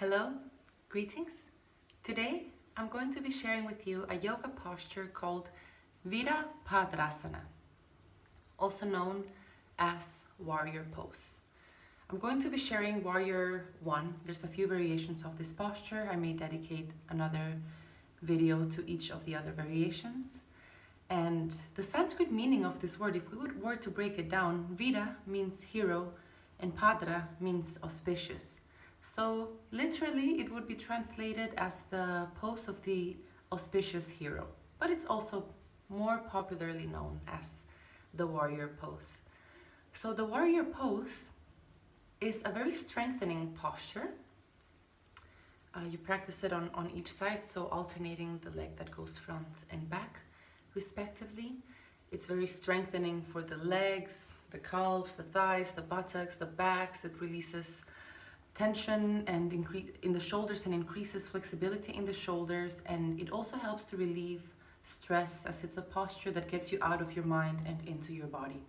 Hello, greetings. Today I'm going to be sharing with you a yoga posture called Vīrabhadrāsana, also known as warrior pose. I'm going to be sharing warrior 1. There's a few variations of this posture. I may dedicate another video to each of the other variations. And the Sanskrit meaning of this word, if we were to break it down, Vira means hero and Bhadra means auspicious. So literally it would be translated as the pose of the auspicious hero, but it's also more popularly known as the warrior pose. So the warrior pose is a very strengthening posture. You practice it on each side, so alternating the leg that goes front and back respectively. It's very strengthening for the legs, the calves, the thighs, the buttocks, the backs. It releases tension and increase in the shoulders and increases flexibility in the shoulders, and it also helps to relieve stress, as it's a posture that gets you out of your mind and into your body.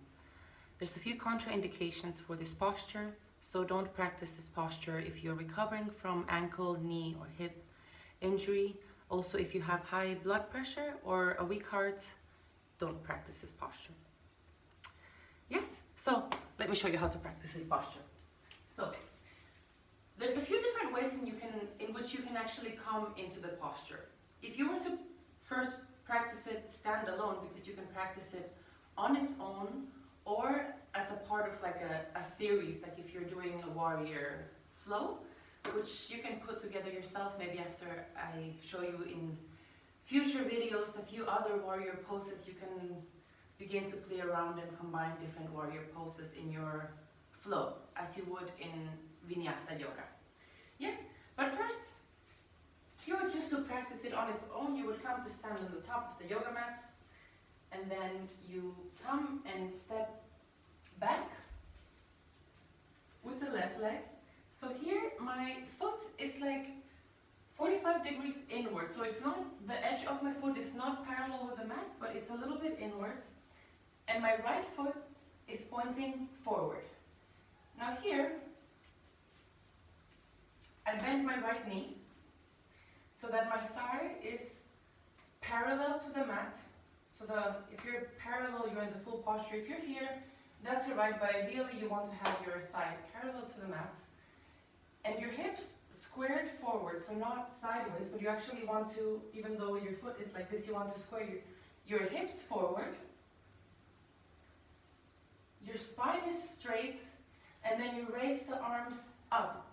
There's a few contraindications for this posture, so don't practice this posture if you're recovering from ankle, knee or hip injury. Also, if you have high blood pressure or a weak heart, don't practice this posture. Yes, so let me show you how to practice this posture. So there's a few different ways in which you can actually come into the posture. If you were to first practice it stand alone, because you can practice it on its own or as a part of like a series, like if you're doing a warrior flow, which you can put together yourself. Maybe after I show you in future videos a few other warrior poses, you can begin to play around and combine different warrior poses in your flow as you would in Vinyasa yoga. Yes, but first, if you were just to practice it on its own, you would come to stand on the top of the yoga mat, and then you come and step back with the left leg. So here my foot is like 45 degrees inward, so it's not, the edge of my foot is not parallel with the mat, but it's a little bit inwards, and my right foot is pointing forward. Now here, I bend my right knee so that my thigh is parallel to the mat. So if you're parallel, you're in the full posture. If you're here, that's alright, but ideally you want to have your thigh parallel to the mat. And your hips squared forward, so not sideways, but you actually want to, even though your foot is like this, you want to square your hips forward. Your spine is straight, and then you raise the arms up.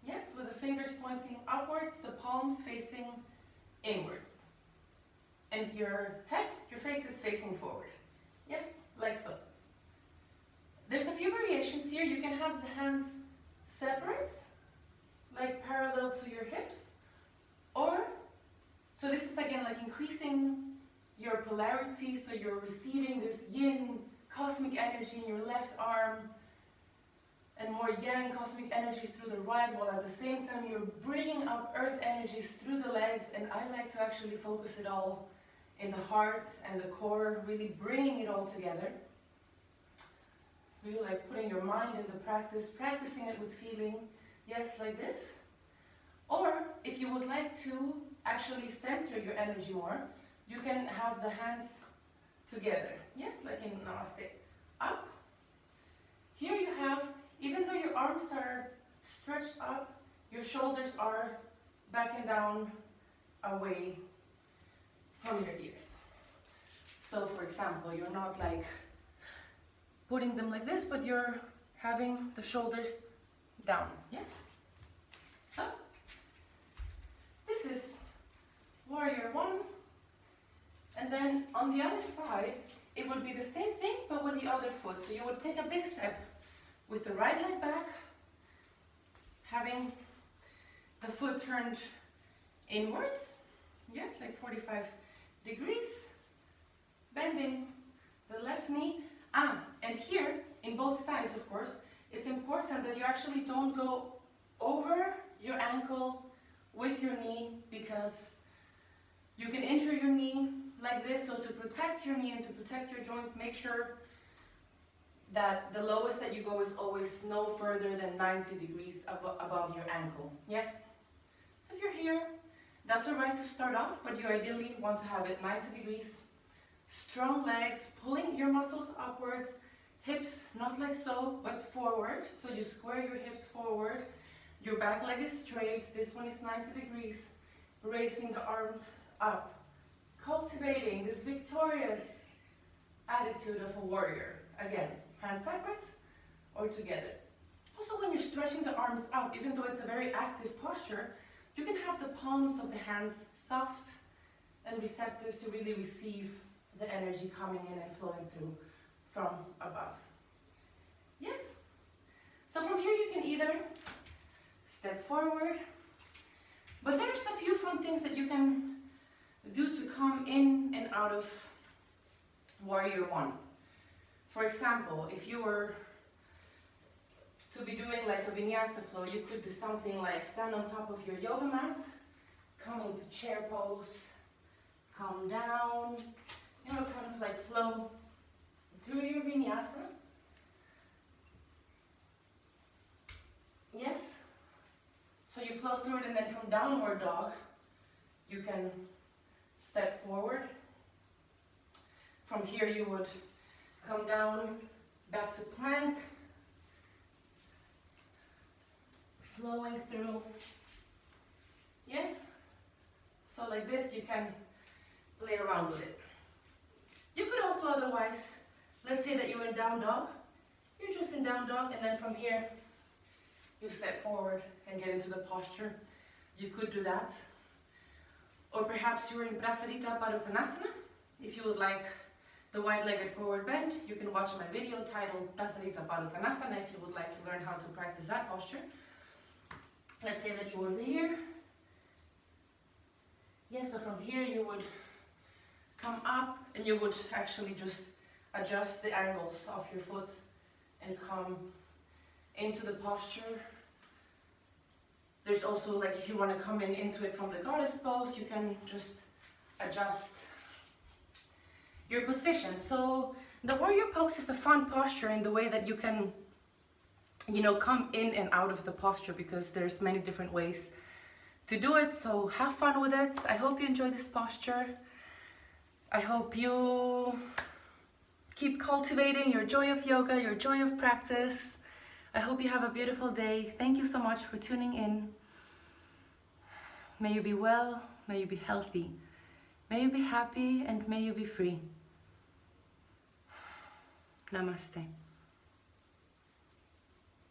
Yes, with the fingers pointing upwards, the palms facing inwards. And your head, your face is facing forward. Yes, like so. There's a few variations here. You can have the hands separate, like parallel to your hips, or, so this is again like increasing your polarity, so you're receiving this yin cosmic energy in your left arm, and more yang cosmic energy through the right, while at the same time you're bringing up earth energies through the legs. And I like to actually focus it all in the heart and the core, really bringing it all together. Really like putting your mind in the practice, practicing it with feeling, yes, like this. Or if you would like to actually center your energy more, you can have the hands together, yes, like in Namaste. Up. Here you have, even though your arms are stretched up, your shoulders are back and down away from your ears. So for example, you're not like putting them like this, but you're having the shoulders down, yes? So this is warrior 1. And then on the other side, it would be the same thing, but with the other foot. So you would take a big step with the right leg back, having the foot turned inwards, yes, like 45 degrees, bending the left knee. And here, in both sides, of course, it's important that you actually don't go over your ankle with your knee, because you can injure your knee like this. So to protect your knee and to protect your joints, make sure that the lowest that you go is always no further than 90 degrees above your ankle. Yes? So if you're here, that's alright to start off, but you ideally want to have it 90 degrees. Strong legs, pulling your muscles upwards, hips not like so, but forward. So you square your hips forward. Your back leg is straight. This one is 90 degrees. Raising the arms up. Cultivating this victorious attitude of a warrior. Again, hands separate or together. Also, when you're stretching the arms up, even though it's a very active posture, you can have the palms of the hands soft and receptive to really receive the energy coming in and flowing through from above. Yes? So from here you can either step forward, but there's a few fun things that you can do to come in and out of Warrior One. For example, if you were to be doing like a vinyasa flow, you could do something like stand on top of your yoga mat, come into chair pose, come down, you know, kind of like flow through your vinyasa. Yes? So you flow through it, and then from downward dog, you can step forward. From here you would come down, back to plank, flowing through. Yes? So like this you can play around with it. You could also otherwise, let's say that you're in down dog, you're just in down dog, and then from here you step forward and get into the posture. You could do that. Or perhaps you're in Vīrabhadrāsana. If you would like the wide-legged forward bend, you can watch my video titled Vīrabhadrāsana if you would like to learn how to practice that posture. Let's say that you were here. Yeah, so from here you would come up and you would actually just adjust the angles of your foot and come into the posture. There's also, like, if you want to come into it from the goddess pose, you can just adjust your position. So the warrior pose is a fun posture in the way that you can, you know, come in and out of the posture, because there's many different ways to do it. So have fun with it. I hope you enjoy this posture. I hope you keep cultivating your joy of yoga, your joy of practice. I hope you have a beautiful day. Thank you so much for tuning in. May you be well, may you be healthy, may you be happy, and may you be free. Namaste.